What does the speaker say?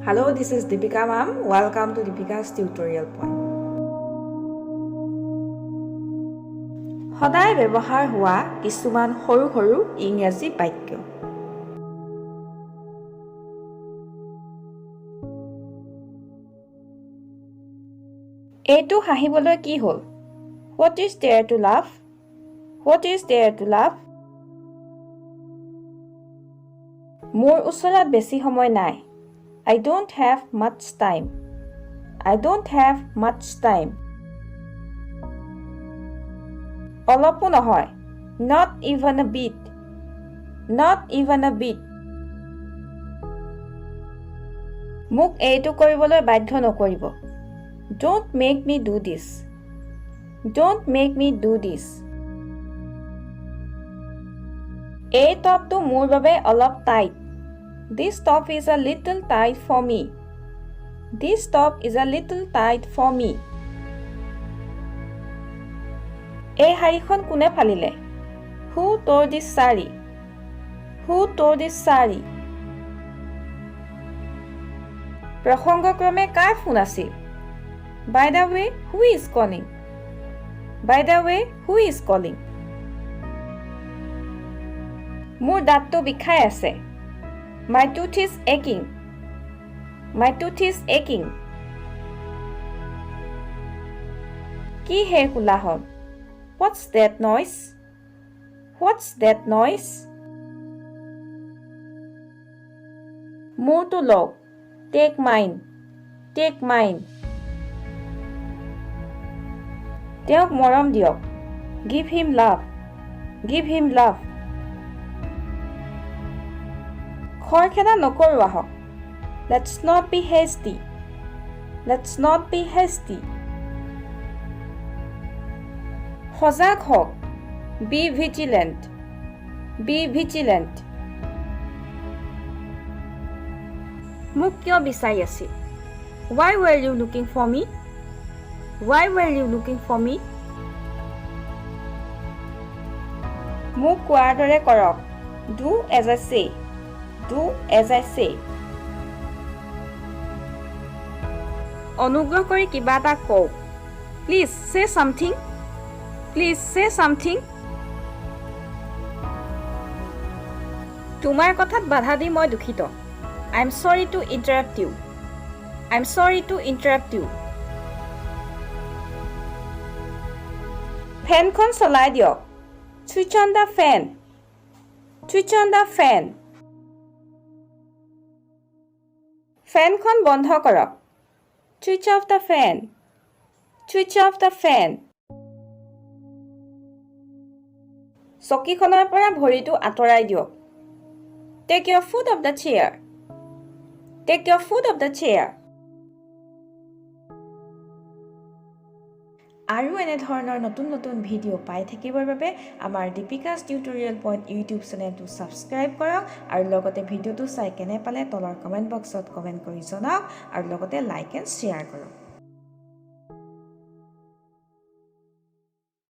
Hello, this is Deepika ma'am. Welcome to Deepika's tutorial point. সদায় ব্যৱহাৰ হোৱা কিছুমান সৰু সৰু ইংৰাজী বাক্য। এইটো হাঁহিবলৈ কি হ'ল? What is there to laugh? What is there to laugh? মোৰ ওচৰত বেছি সময় নাই। I don't have much time. I don't have much time. অলপো নহয়. Not even a bit. Not even a bit. মোক এইটো কৰিবলৈ বাধ্য নকৰিব. Don't make me do this. Don't make me do this. এই টপটো মোৰ বাবে অলপ tight. This top is a little tight for me. This top is a little tight for me. এই শাৰীখন কোনে ফালিলে? Who tore this sari? Who tore this sari? প্ৰসংগক্ৰমে কাৰ phone আছিল? By the way, who is calling? By the way, who is calling? মোৰ দাঁতটো বিষাই আছে. My tooth is aching. My tooth is aching. কি হে কোলাহল? What's that noise? What's that noise? মোৰটো লওক. Take mine. Take mine. তেওঁক মৰম দিয়ক. Give him love. Give him love. খৰখেদা নকৰো আহক. Let's not be hasty. Let's not be hasty. সজাগ হওক. Be vigilant. Be vigilant. মোক কিয় বিচাৰি আছিল? Why were you looking for me? Why were you looking for me? মোক কোৱাৰ দৰে কৰক. Do as I say. Do as I say. অনুগ্ৰহ কৰি কিবা এটা কওক. Please say something. Please say something. তোমাৰ কথাত বাধা দি মই দুখিত. I'm sorry to interrupt you. I'm sorry to interrupt you. ফেনখন চলাই দিয়ক. Switch on the fan. Switch on the fan. ফেনখন বন্ধ কৰক. Switch off the fan. Switch off the fan. চকীখনৰ পৰা ভৰিটো আঁতৰাই দিয়ক. Take your foot off the chair. Take your foot off the chair. আৰু এনে ধৰণৰ নতুন নতুন ভিডিঅ' পাই থাকিবৰ বাবে আমাৰ দীপিকাছ টিউটৰিয়েল পইণ্ট ইউটিউব চেনেলটো ছাবস্ক্ৰাইব কৰক আৰু লগতে ভিডিঅ'টো চাই কেনে পালে তলৰ কমেণ্ট বক্সত কমেণ্ট কৰি জনাওক আৰু লগতে লাইক এণ্ড শ্বেয়াৰ কৰক.